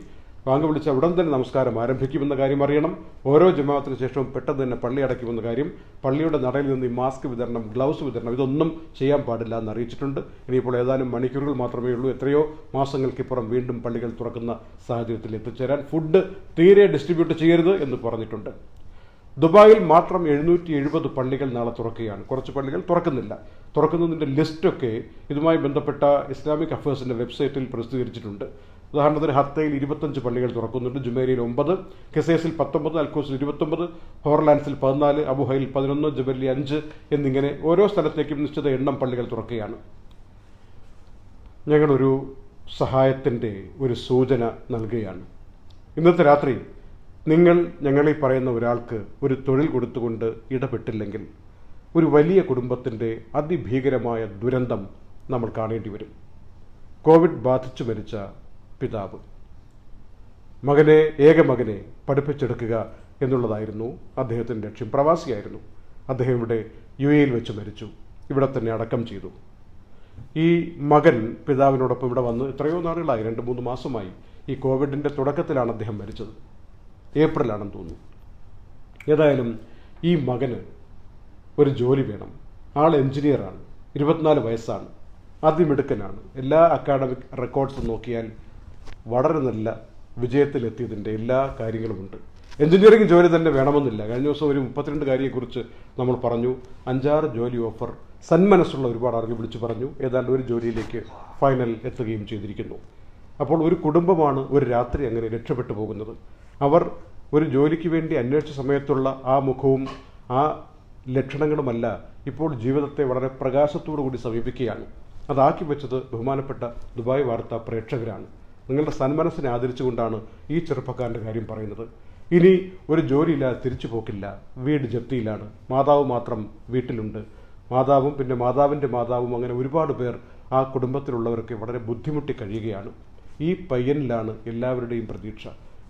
ബാങ്ക് വിളിച്ച ഉടൻ തന്നെ നമസ്കാരം ആരംഭിക്കുമെന്ന കാര്യം അറിയണം. ഓരോ ജമാഅത്തിന് ശേഷവും പെട്ടെന്ന് തന്നെ പള്ളി അടയ്ക്കുമെന്ന കാര്യം. പള്ളിയുടെ നടയിൽ നിന്ന് ഈ മാസ്ക് വിതരണം, ഗ്ലൗസ് വിതരണം ഇതൊന്നും ചെയ്യാൻ പാടില്ല എന്ന് അറിയിച്ചിട്ടുണ്ട്. ഇനിയിപ്പോൾ ഏതാനും മണിക്കൂറുകൾ മാത്രമേ ഉള്ളൂ. എത്രയോ മാസങ്ങൾക്കിപ്പുറം വീണ്ടും പള്ളികൾ തുറക്കുന്ന സാഹചര്യത്തിൽ എത്തിച്ചേരാൻ. ഫുഡ് തീരെ ഡിസ്ട്രിബ്യൂട്ട് ചെയ്യരുത് എന്ന് പറഞ്ഞിട്ടുണ്ട്. ദുബായിൽ മാത്രം 770 പള്ളികൾ നാളെ തുറക്കുകയാണ്. കുറച്ച് പള്ളികൾ തുറക്കുന്നില്ല. തുറക്കുന്നതിൻ്റെ ലിസ്റ്റൊക്കെ ഇതുമായി ബന്ധപ്പെട്ട ഇസ്ലാമിക് അഫയേഴ്സിൻ്റെ വെബ്സൈറ്റിൽ പ്രസിദ്ധീകരിച്ചിട്ടുണ്ട്. ഉദാഹരണത്തിന് ഹത്തയിൽ 25 പള്ളികൾ തുറക്കുന്നുണ്ട്, ജുമേരിയിൽ 9, കെസേസിൽ 19, അൽക്കോസിൽ 29, ഹോർലാൻഡ്സിൽ 14, അബുഹയിൽ 11, ജബലിൽ 5 എന്നിങ്ങനെ ഓരോ സ്ഥലത്തേക്കും നിശ്ചിത എണ്ണം പള്ളികൾ തുറക്കുകയാണ്. ഞങ്ങളൊരു സഹായത്തിൻ്റെ ഒരു സൂചന നൽകുകയാണ്. ഇന്നത്തെ രാത്രി നിങ്ങൾ ഞങ്ങളീ പറയുന്ന ഒരാൾക്ക് ഒരു തൊഴിൽ കൊടുത്തുകൊണ്ട് ഇടപെട്ടില്ലെങ്കിൽ ഒരു വലിയ കുടുംബത്തിൻ്റെ അതിഭീകരമായ ദുരന്തം നമ്മൾ കാണേണ്ടി വരും. കോവിഡ് ബാധിച്ചു മരിച്ച പിതാവ് ഏക മകനെ പഠിപ്പിച്ചെടുക്കുക എന്നുള്ളതായിരുന്നു അദ്ദേഹത്തിൻ്റെ ലക്ഷ്യം. പ്രവാസിയായിരുന്നു അദ്ദേഹം. ഇവിടെ UAE-യിൽ വെച്ച് മരിച്ചു. ഇവിടെ തന്നെ അടക്കം ചെയ്തു. ഈ മകൻ പിതാവിനോടൊപ്പം ഇവിടെ വന്ന് എത്രയോ നാളുകളായി, 2-3 മാസമായി. ഈ കോവിഡിൻ്റെ തുടക്കത്തിലാണ് അദ്ദേഹം മരിച്ചത്. ഏപ്രിലാണെന്ന് തോന്നുന്നു. ഏതായാലും ഈ മകന് ഒരു ജോലി വേണം. ആൾ എഞ്ചിനീയറാണ്, 24 വയസ്സാണ്, അതിമിടുക്കനാണ്. എല്ലാ അക്കാഡമിക് റെക്കോർഡ്സും നോക്കിയാൽ വളരെ നല്ല വിജയത്തിലെത്തിയതിൻ്റെ എല്ലാ കാര്യങ്ങളുമുണ്ട്. എഞ്ചിനീയറിംഗ് ജോലി തന്നെ വേണമെന്നില്ല. കഴിഞ്ഞ ദിവസം ഒരു 32 കാര്യത്തെക്കുറിച്ച് നമ്മൾ പറഞ്ഞു. 5-6 ജോലി ഓഫർ സന്മനസ്സുള്ള ഒരുപാട് ആളുകൾ വിളിച്ചു പറഞ്ഞു. ഏതാണ്ട് ഒരു ജോലിയിലേക്ക് ഫൈനൽ എത്തുകയും ചെയ്തിരിക്കുന്നു. അപ്പോൾ ഒരു കുടുംബമാണ് ഒരു രാത്രി അങ്ങനെ രക്ഷപ്പെട്ടു പോകുന്നത്. അവർ ഒരു ജോലിക്ക് വേണ്ടി അന്വേഷിച്ച സമയത്തുള്ള ആ മുഖവും ആ ലക്ഷണങ്ങളുമല്ല ഇപ്പോൾ ജീവിതത്തെ വളരെ പ്രകാശത്തോടു കൂടി സമീപിക്കുകയാണ്. അതാക്കി വെച്ചത് ബഹുമാനപ്പെട്ട ദുബായ് വാർത്താ പ്രേക്ഷകരാണ്. നിങ്ങളുടെ സന്മനസ്സിനെ ആദരിച്ചുകൊണ്ടാണ് ഈ ചെറുപ്പക്കാരൻ്റെ കാര്യം പറയുന്നത്. ഇനി ഒരു ജോലിയില്ലാതെ തിരിച്ചു പോക്കില്ല. വീട് ജപ്തിയിലാണ്. മാതാവ് മാത്രം വീട്ടിലുണ്ട്. മാതാവും പിന്നെ മാതാവിൻ്റെ മാതാവും അങ്ങനെ ഒരുപാട് പേർ ആ കുടുംബത്തിലുള്ളവർക്ക് വളരെ ബുദ്ധിമുട്ടി കഴിയുകയാണ്. ഈ പയ്യനിലാണ് എല്ലാവരുടെയും പ്രതീക്ഷ.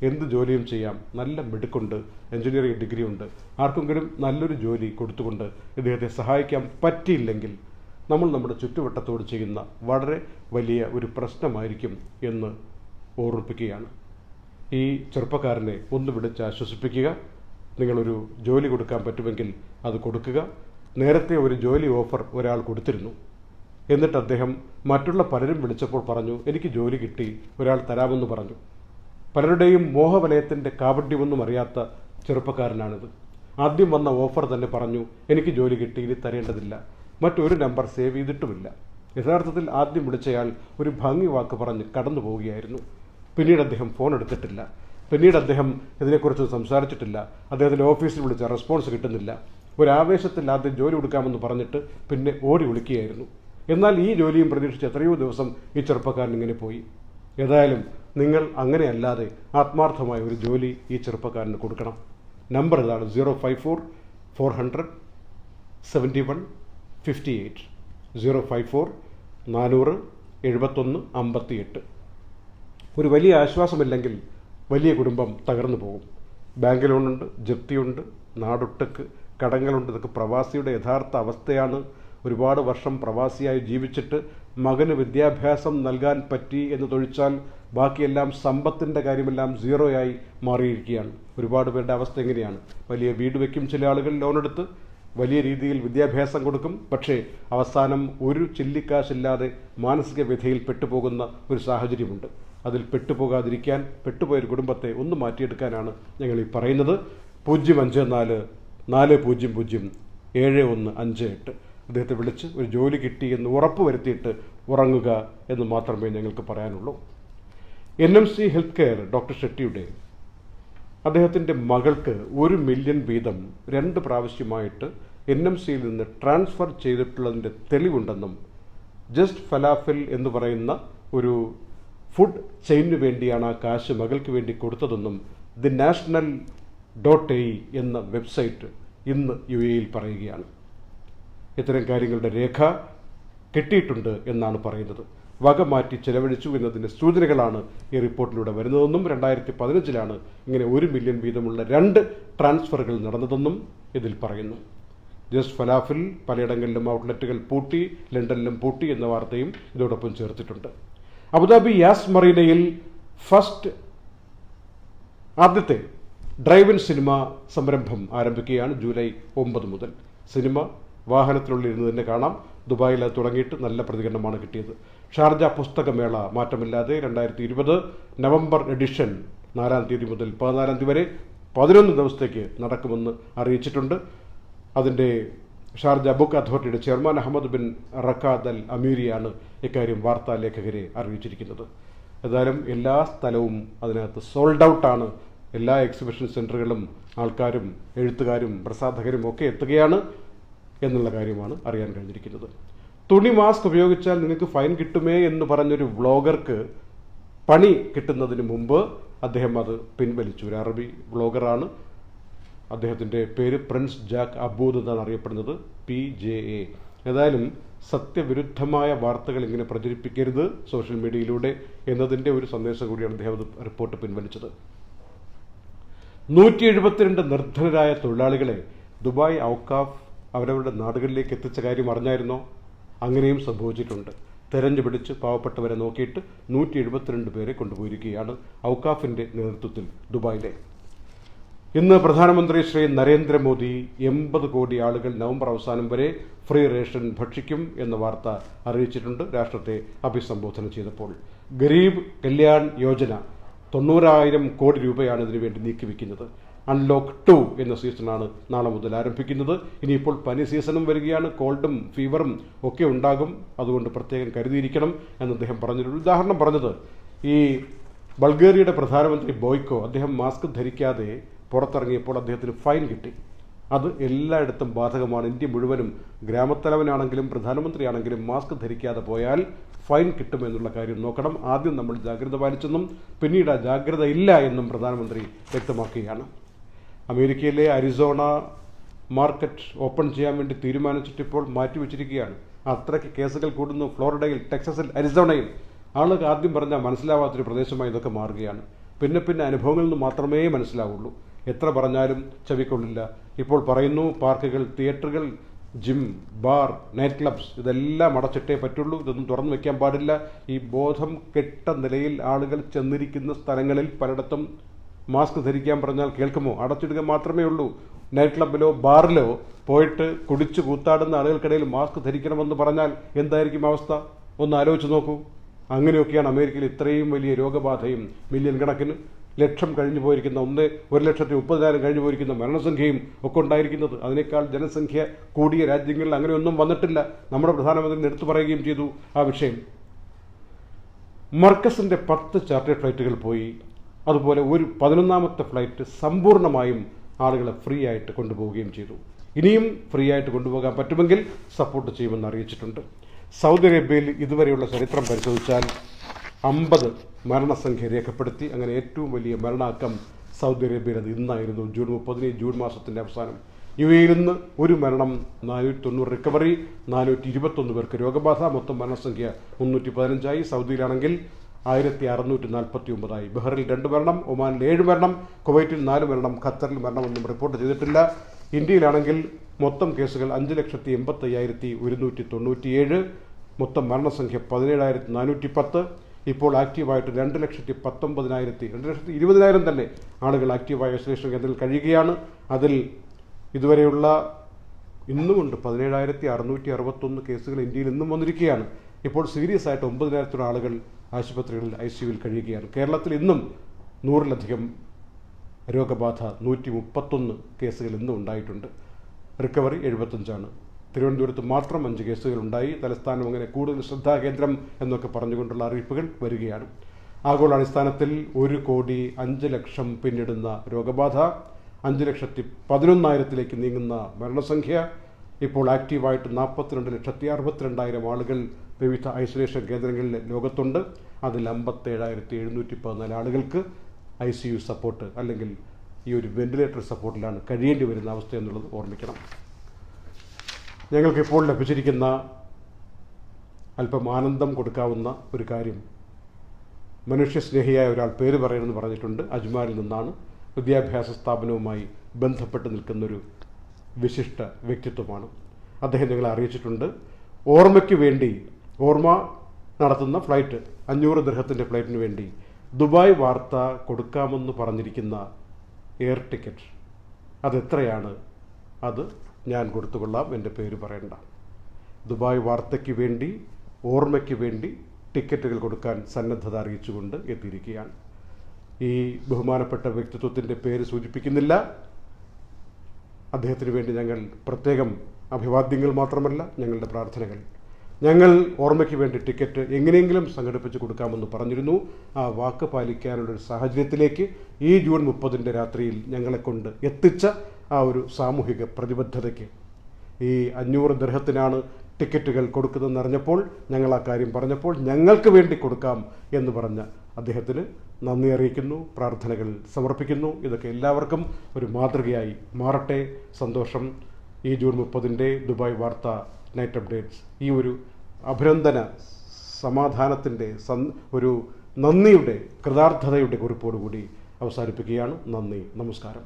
എന്ത് ജോലിയും ചെയ്യാം, നല്ല മിടുക്കുണ്ട്, എഞ്ചിനീയറിംഗ് ഡിഗ്രി ഉണ്ട്. ആർക്കെങ്കിലും നല്ലൊരു ജോലി കൊടുത്തുകൊണ്ട് ഇദ്ദേഹത്തെ സഹായിക്കാൻ പറ്റിയില്ലെങ്കിൽ നമ്മൾ നമ്മുടെ ചുറ്റുവട്ടത്തോട് ചെയ്യുന്ന വളരെ വലിയ ഒരു പ്രശ്നമായിരിക്കും എന്ന് ഓർമ്മിപ്പിക്കുകയാണ്. ഈ ചെറുപ്പക്കാരനെ ഒന്ന് വിളിച്ച് ആശ്വസിപ്പിക്കുക. നിങ്ങളൊരു ജോലി കൊടുക്കാൻ പറ്റുമെങ്കിൽ അത് കൊടുക്കുക. നേരത്തെ ഒരു ജോലി ഓഫർ ഒരാൾ കൊടുത്തിരുന്നു. എന്നിട്ട് അദ്ദേഹം മറ്റുള്ള പലരും വിളിച്ചപ്പോൾ പറഞ്ഞു, എനിക്ക് ജോലി കിട്ടി, ഒരാൾ തരാമെന്ന് പറഞ്ഞു. പലരുടെയും മോഹവലയത്തിൻ്റെ കാപട്യമൊന്നും അറിയാത്ത ചെറുപ്പക്കാരനാണിത്. ആദ്യം വന്ന ഓഫർ തന്നെ പറഞ്ഞു, എനിക്ക് ജോലി കിട്ടി, ഇനി തരേണ്ടതില്ല. മറ്റൊരു നമ്പർ സേവ് ചെയ്തിട്ടുമില്ല. യഥാർത്ഥത്തിൽ ആദ്യം വിളിച്ചയാൾ ഒരു ഭംഗി വാക്ക് പറഞ്ഞ് കടന്നു പോവുകയായിരുന്നു. പിന്നീട് അദ്ദേഹം ഫോൺ എടുത്തിട്ടില്ല. പിന്നീട് അദ്ദേഹം ഇതിനെക്കുറിച്ച് സംസാരിച്ചിട്ടില്ല. അദ്ദേഹത്തിൻ്റെ ഓഫീസിൽ വിളിച്ച റെസ്പോൺസ് കിട്ടുന്നില്ല. ഒരാവേശത്തിൽ ആദ്യം ജോലി കൊടുക്കാമെന്ന് പറഞ്ഞിട്ട് പിന്നെ ഓടി വിളിക്കുകയായിരുന്നു. എന്നാൽ ഈ ജോലിയും പ്രതീക്ഷിച്ച് എത്രയോ ദിവസം ഈ ചെറുപ്പക്കാരൻ ഇങ്ങനെ പോയി. ഏതായാലും നിങ്ങൾ അങ്ങനെയല്ലാതെ ആത്മാർത്ഥമായ ഒരു ജോലി ഈ ചെറുപ്പക്കാരന് കൊടുക്കണം. നമ്പർ ഇതാണ്: 054-400-7158 054-400-7158. ഒരു വലിയ ആശ്വാസമില്ലെങ്കിൽ വലിയ കുടുംബം തകർന്നു പോകും. ബാങ്ക് ലോണുണ്ട്, ജപ്തിയുണ്ട്, നാടൊട്ടക്ക് കടങ്ങളുണ്ട്. ഇതൊക്കെ പ്രവാസിയുടെ യഥാർത്ഥ അവസ്ഥയാണ്. ഒരുപാട് വർഷം പ്രവാസിയായി ജീവിച്ചിട്ട് മകന് വിദ്യാഭ്യാസം നൽകാൻ പറ്റി എന്ന് തൊഴിച്ചാൽ ബാക്കിയെല്ലാം സമ്പത്തിൻ്റെ കാര്യമെല്ലാം സീറോയായി മാറിയിരിക്കുകയാണ്. ഒരുപാട് പേരുടെ അവസ്ഥ എങ്ങനെയാണ്? വലിയ വീട് വയ്ക്കും ചില ആളുകൾ, ലോണെടുത്ത് വലിയ രീതിയിൽ വിദ്യാഭ്യാസം കൊടുക്കും. പക്ഷേ അവസാനം ഒരു ചില്ലിക്കാശില്ലാതെ മാനസിക വ്യഥയിൽ പെട്ടുപോകുന്ന ഒരു സാഹചര്യമുണ്ട്. അതിൽ പെട്ടുപോകാതിരിക്കാൻ, പെട്ടുപോയൊരു കുടുംബത്തെ ഒന്ന് മാറ്റിയെടുക്കാനാണ് ഞങ്ങൾ ഈ പറയുന്നത്. 054-400-7158 അദ്ദേഹത്തെ വിളിച്ച് ഒരു ജോലി കിട്ടി എന്ന് ഉറപ്പ് വരുത്തിയിട്ട് ഉറങ്ങുക എന്ന് മാത്രമേ ഞങ്ങൾക്ക് പറയാനുള്ളൂ. NMC ഹെൽത്ത് കെയർ ഡോക്ടർ ഷെട്ടിയുടെ അദ്ദേഹത്തിൻ്റെ മകൾക്ക് 1 മില്യൺ വീതം 2 പ്രാവശ്യമായിട്ട് NMCയിൽ നിന്ന് ട്രാൻസ്ഫർ ചെയ്തിട്ടുള്ളതിൻ്റെ തെളിവുണ്ടെന്നും ജസ്റ്റ് ഫലാഫിൽ എന്ന് പറയുന്ന ഒരു ഫുഡ് ചെയിനു വേണ്ടിയാണ് ആ കാശ് മകൾക്ക് വേണ്ടി കൊടുത്തതെന്നും ദി national.ai എന്ന വെബ്സൈറ്റ് ഇന്ന് UAEയിൽ പറയുകയാണ്. ഇത്തരം കാര്യങ്ങളുടെ രേഖ കിട്ടിയിട്ടുണ്ട് എന്നാണ് പറയുന്നത്. വക മാറ്റി ചെലവഴിച്ചു എന്നതിൻ്റെ സൂചനകളാണ് ഈ റിപ്പോർട്ടിലൂടെ വരുന്നതെന്നും 2015 ഇങ്ങനെ 1 മില്യൺ വീതമുള്ള 2 ട്രാൻസ്ഫറുകൾ നടന്നതെന്നും ഇതിൽ പറയുന്നു. ജസ്റ്റ് ഫലാഫിൽ പലയിടങ്ങളിലും ഔട്ട്ലെറ്റുകൾ പൂട്ടി, ലണ്ടനിലും പൂട്ടി എന്ന വാർത്തയും ഇതോടൊപ്പം ചേർത്തിട്ടുണ്ട്. അബുദാബി യാസ് മറീനയിൽ ആദ്യത്തെ ഡ്രൈവ് ഇൻ സിനിമ സംരംഭം ആരംഭിക്കുകയാണ് ജൂലൈ 9 മുതൽ. സിനിമ വാഹനത്തിനുള്ളിരുന്ന് തന്നെ കാണാം. ദുബായിൽ അത് തുടങ്ങിയിട്ട് നല്ല പ്രതികരണമാണ് കിട്ടിയത്. ഷാർജ പുസ്തകമേള മാറ്റമില്ലാതെ 2020 നവംബർ എഡിഷൻ 4 തീയതി മുതൽ 14 തീയതി വരെ 11 ദിവസത്തേക്ക് നടക്കുമെന്ന് അറിയിച്ചിട്ടുണ്ട്. അതിൻ്റെ ഷാർജ ബുക്ക് അതോറിറ്റിയുടെ ചെയർമാൻ അഹമ്മദ് ബിൻ റക്കാദ് അൽ അമീരിയാണ് ഇക്കാര്യം വാർത്താ ലേഖകരെ അറിയിച്ചിരിക്കുന്നത്. ഏതായാലും എല്ലാ സ്ഥലവും അതിനകത്ത് സോൾഡ് ഔട്ടാണ്. എല്ലാ എക്സിബിഷൻ സെൻറ്ററുകളും ആൾക്കാരും എഴുത്തുകാരും പ്രസാധകരും ഒക്കെ എത്തുകയാണ് എന്നുള്ള കാര്യമാണ് അറിയാൻ കഴിഞ്ഞിരിക്കുന്നത്. തുണി മാസ്ക് ഉപയോഗിച്ചാൽ നിങ്ങൾക്ക് ഫൈൻ കിട്ടുമേ എന്ന് പറഞ്ഞൊരു വ്ളോഗർക്ക് പണി കിട്ടുന്നതിന് മുമ്പ് അദ്ദേഹം അത് പിൻവലിച്ചു. ഒരു അറബി വ്ളോഗറാണ്. അദ്ദേഹത്തിൻ്റെ പേര് പ്രിൻസ് ജാക്ക് അബൂദ് എന്നാണ് അറിയപ്പെടുന്നത്, PJA. ഏതായാലും സത്യവിരുദ്ധമായ വാർത്തകൾ ഇങ്ങനെ പ്രചരിപ്പിക്കരുത് സോഷ്യൽ മീഡിയയിലൂടെ എന്നതിൻ്റെ ഒരു സന്ദേശം കൂടിയാണ് അദ്ദേഹം റിപ്പോർട്ട് പിൻവലിച്ചത്. 172 നിർധനരായ തൊഴിലാളികളെ ദുബായ് ഔക്കാഫ് അവരവരുടെ നാടുകളിലേക്ക് എത്തിച്ച കാര്യം അറിഞ്ഞായിരുന്നോ? അങ്ങനെയും സംഭവിച്ചിട്ടുണ്ട്. തെരഞ്ഞു പിടിച്ച് പാവപ്പെട്ടവരെ നോക്കിയിട്ട് 172 പേരെ കൊണ്ടുപോയിരിക്കുകയാണ് ഔക്കാഫിൻ്റെ നേതൃത്വത്തിൽ ദുബായിലെ. ഇന്ന് പ്രധാനമന്ത്രി ശ്രീ നരേന്ദ്രമോദി 80 കോടി ആളുകൾ നവംബർ അവസാനം വരെ ഫ്രീ റേഷൻ ഭക്ഷിക്കും എന്ന വാർത്ത അറിയിച്ചിട്ടുണ്ട് രാഷ്ട്രത്തെ അഭിസംബോധന ചെയ്തപ്പോൾ. ഗരീബ് കല്യാൺ യോജന 90,000 കോടി രൂപയാണ് ഇതിനു വേണ്ടി നീക്കിവെക്കുന്നത്. അൺലോക്ക് 2 എന്ന സീസണാണ് നാളെ മുതൽ ആരംഭിക്കുന്നത്. ഇനിയിപ്പോൾ പനി സീസണും വരികയാണ്, കോൾഡും ഫീവറും ഒക്കെ ഉണ്ടാകും, അതുകൊണ്ട് പ്രത്യേകം കരുതിയിരിക്കണം എന്ന് അദ്ദേഹം പറഞ്ഞൊരു ഉദാഹരണം പറഞ്ഞത്, ഈ ബൾഗേറിയയുടെ പ്രധാനമന്ത്രി ബോയ്ക്കോ അദ്ദേഹം മാസ്ക് ധരിക്കാതെ പുറത്തിറങ്ങിയപ്പോൾ അദ്ദേഹത്തിന് ഫൈൻ കിട്ടി. അത് എല്ലായിടത്തും ബാധകമാണ്. ഇന്ത്യ മുഴുവനും ഗ്രാമത്തലവനാണെങ്കിലും പ്രധാനമന്ത്രിയാണെങ്കിലും മാസ്ക് ധരിക്കാതെ പോയാൽ ഫൈൻ കിട്ടുമെന്നുള്ള കാര്യം നോക്കണം. ആദ്യം നമ്മൾ ജാഗ്രത പാലിച്ചെന്നും പിന്നീട് ആ ജാഗ്രത ഇല്ല എന്നും പ്രധാനമന്ത്രി വ്യക്തമാക്കുകയാണ്. അമേരിക്കയിലെ അരിസോണ മാർക്കറ്റ് ഓപ്പൺ ചെയ്യാൻ വേണ്ടി തീരുമാനിച്ചിട്ടിപ്പോൾ മാറ്റിവെച്ചിരിക്കുകയാണ്. അത്രയ്ക്ക് കേസുകൾ കൂടുന്നു. ഫ്ലോറിഡയിൽ, ടെക്സസിൽ, അരിസോണയിൽ. ആളുകൾക്ക് ആദ്യം പറഞ്ഞാൽ മനസ്സിലാവാത്തൊരു പ്രദേശമായി ഇതൊക്കെ മാറുകയാണ്. പിന്നെ അനുഭവങ്ങളിൽ നിന്ന് മാത്രമേ മനസ്സിലാവുള്ളൂ. എത്ര പറഞ്ഞാലും ചെവിക്കൊള്ളില്ല. ഇപ്പോൾ പറയുന്നു പാർക്കുകൾ, തിയേറ്ററുകൾ, ജിം, ബാർ, നൈറ്റ് ക്ലബ്സ് ഇതെല്ലാം അടച്ചിട്ടേ പറ്റുള്ളൂ, ഇതൊന്നും തുറന്നു വയ്ക്കാൻ പാടില്ല. ഈ ബോധം കെട്ട നിലയിൽ ആളുകൾ ചെന്നിരിക്കുന്ന സ്ഥലങ്ങളിൽ പലയിടത്തും മാസ്ക് ധരിക്കാൻ പറഞ്ഞാൽ കേൾക്കുമോ? അടച്ചിടുക മാത്രമേ ഉള്ളൂ. നൈറ്റ് ക്ലബിലോ ബാറിലോ പോയിട്ട് കുടിച്ചു കൂത്താടുന്ന ആളുകൾക്കിടയിൽ മാസ്ക് ധരിക്കണമെന്ന് പറഞ്ഞാൽ എന്തായിരിക്കും അവസ്ഥ? ഒന്ന് ആലോചിച്ച് നോക്കൂ. അങ്ങനെയൊക്കെയാണ് അമേരിക്കയിൽ ഇത്രയും വലിയ രോഗബാധയും മില്യൺ കണക്കിന് ലക്ഷം കഴിഞ്ഞു പോയിരിക്കുന്ന 1,30,000 കഴിഞ്ഞു പോയിരിക്കുന്ന മരണസംഖ്യയും ഒക്കെ ഉണ്ടായിരിക്കുന്നത്. അതിനേക്കാൾ ജനസംഖ്യ കൂടിയ രാജ്യങ്ങളിൽ അങ്ങനെയൊന്നും വന്നിട്ടില്ല. നമ്മുടെ പ്രധാനമന്ത്രി എടുത്തു പറയുകയും ചെയ്തു ആ വിഷയം. മർക്കസിന്റെ 10 ചാർട്ടേഡ് ഫ്ലൈറ്റുകൾ പോയി. അതുപോലെ ഒരു 11ാമത്തെ ഫ്ലൈറ്റ് സമ്പൂർണ്ണമായും ആളുകളെ ഫ്രീ ആയിട്ട് കൊണ്ടുപോവുകയും ചെയ്തു. ഇനിയും ഫ്രീ ആയിട്ട് കൊണ്ടുപോകാൻ പറ്റുമെങ്കിൽ സപ്പോർട്ട് ചെയ്യുമെന്ന് അറിയിച്ചിട്ടുണ്ട്. സൗദി അറേബ്യയിൽ ഇതുവരെയുള്ള ചരിത്രം പരിശോധിച്ചാൽ 50 മരണസംഖ്യ രേഖപ്പെടുത്തി. അങ്ങനെ ഏറ്റവും വലിയ മരണാക്കം സൗദി അറേബ്യയിൽ അത് ഇന്നായിരുന്നു, ജൂൺ 30, ജൂൺ മാസത്തിൻ്റെ അവസാനം. യുഎഇയിൽ നിന്ന് ഒരു മരണം, 490 റിക്കവറി, 421 പേർക്ക് രോഗബാധ, മൊത്തം മരണസംഖ്യ 315ആയി. സൗദിയിലാണെങ്കിൽ 1649ആയി. ബഹ്റിൽ 2 മരണം, ഒമാനിൽ 7 മരണം, കുവൈറ്റിൽ 4 മരണം, ഖത്തറിൽ മരണമൊന്നും റിപ്പോർട്ട് ചെയ്തിട്ടില്ല. ഇന്ത്യയിലാണെങ്കിൽ മൊത്തം കേസുകൾ 5,85,197, മൊത്തം മരണസംഖ്യ 17,410. ഇപ്പോൾ ആക്റ്റീവായിട്ട് 2,19,000 തന്നെ ആളുകൾ ആക്റ്റീവായ ഐസൊലേഷൻ കേന്ദ്രത്തിൽ കഴിയുകയാണ്. അതിൽ ഇതുവരെയുള്ള ഇന്നുമുണ്ട് 17,661 കേസുകൾ ഇന്ത്യയിൽ ഇന്നും വന്നിരിക്കുകയാണ്. ഇപ്പോൾ സീരിയസ് ആയിട്ട് 9,000 ആളുകൾ ആശുപത്രികളിൽ ICUവിൽ കഴിയുകയാണ്. കേരളത്തിൽ ഇന്നും 100-ലധികം രോഗബാധ, 131 കേസുകൾ ഇന്നും ഉണ്ടായിട്ടുണ്ട്. റിക്കവറി 75ആണ്. തിരുവനന്തപുരത്ത് മാത്രം 5 കേസുകൾ ഉണ്ടായി. തലസ്ഥാനം അങ്ങനെ കൂടുതൽ ശ്രദ്ധാകേന്ദ്രം എന്നൊക്കെ പറഞ്ഞുകൊണ്ടുള്ള അറിയിപ്പുകൾ വരികയാണ്. ആഗോളാടിസ്ഥാനത്തിൽ 1,05,00,000 പിന്നിടുന്ന രോഗബാധ, 5,11,000 നീങ്ങുന്ന മരണസംഖ്യ. ഇപ്പോൾ ആക്റ്റീവായിട്ട് 42,62,000 ആളുകൾ വിവിധ ഐസൊലേഷൻ കേന്ദ്രങ്ങളിൽ ലോകത്തുണ്ട്. അതിൽ 57,714 ആളുകൾക്ക് ICU സപ്പോർട്ട് അല്ലെങ്കിൽ ഈ ഒരു വെന്റിലേറ്റർ സപ്പോർട്ടിലാണ് കഴിയേണ്ടി വരുന്ന അവസ്ഥ എന്നുള്ളത് ഓർമ്മിക്കണം. ഞങ്ങൾക്കിപ്പോൾ ലഭിച്ചിരിക്കുന്ന അല്പം ആനന്ദം കൊടുക്കാവുന്ന ഒരു കാര്യം, മനുഷ്യസ്നേഹിയായ ഒരാൾ പേര് പറയണമെന്ന് പറഞ്ഞിട്ടുണ്ട്. അജ്മാനിൽ നിന്നാണ്. വിദ്യാഭ്യാസ സ്ഥാപനവുമായി ബന്ധപ്പെട്ട് നിൽക്കുന്നൊരു വിശിഷ്ട വ്യക്തിത്വമാണ്. അദ്ദേഹം ഞങ്ങളെ അറിയിച്ചിട്ടുണ്ട്, ഓർമ്മയ്ക്ക് വേണ്ടി, ഓർമ്മ നടത്തുന്ന ഫ്ലൈറ്റ് 500 ദിർഹത്തിൻ്റെ ഫ്ലൈറ്റിന് വേണ്ടി ദുബായ് വാർത്ത കൊടുക്കാമെന്ന് പറഞ്ഞിരിക്കുന്ന എയർ ടിക്കറ്റ് അതെത്രയാണ്? അത് ഞാൻ കൊടുത്തുകൊള്ളാം, എൻ്റെ പേര് പറയണ്ട. ദുബായ് വാർത്തയ്ക്ക് വേണ്ടി, ഓർമ്മയ്ക്ക് വേണ്ടി ടിക്കറ്റുകൾ കൊടുക്കാൻ സന്നദ്ധത അറിയിച്ചുകൊണ്ട് എത്തിയിരിക്കുകയാണ്. ഈ ബഹുമാനപ്പെട്ട വ്യക്തിത്വത്തിൻ്റെ പേര് സൂചിപ്പിക്കുന്നില്ല. അദ്ദേഹത്തിന് വേണ്ടി ഞങ്ങൾ പ്രത്യേകം അഭിവാദ്യങ്ങൾ മാത്രമല്ല, ഞങ്ങളുടെ പ്രാർത്ഥനകൾ. ഞങ്ങൾ ഓർമ്മയ്ക്ക് വേണ്ടി ടിക്കറ്റ് എങ്ങനെയെങ്കിലും സംഘടിപ്പിച്ച് കൊടുക്കാമെന്ന് പറഞ്ഞിരുന്നു. ആ വാക്ക് പാലിക്കാനുള്ളൊരു സാഹചര്യത്തിലേക്ക് ഈ ജൂൺ 30 രാത്രിയിൽ ഞങ്ങളെക്കൊണ്ട് എത്തിച്ച ആ ഒരു സാമൂഹിക പ്രതിബദ്ധതയ്ക്ക്, ഈ 500 ദിർഹത്തിനാണ് ടിക്കറ്റുകൾ കൊടുക്കുന്നതെന്ന് അറിഞ്ഞപ്പോൾ, ഞങ്ങൾ ആ കാര്യം പറഞ്ഞപ്പോൾ ഞങ്ങൾക്ക് വേണ്ടി കൊടുക്കാം എന്ന് പറഞ്ഞ അദ്ദേഹത്തിന് നന്ദി അറിയിക്കുന്നു, പ്രാർത്ഥനകൾ സമർപ്പിക്കുന്നു. ഇതൊക്കെ എല്ലാവർക്കും ഒരു മാതൃകയായി മാറട്ടെ. സന്തോഷം. ഈ ജൂൺ 30 ദുബായ് വാർത്ത നൈറ്റ് അപ്ഡേറ്റ്സ് ഈ ഒരു അഭിനന്ദന സമാധാനത്തിൻ്റെ ഒരു നന്ദിയുടെ, കൃതാർത്ഥതയുടെ കുറിപ്പോടുകൂടി അവസാനിപ്പിക്കുകയാണ്. നന്ദി, നമസ്കാരം.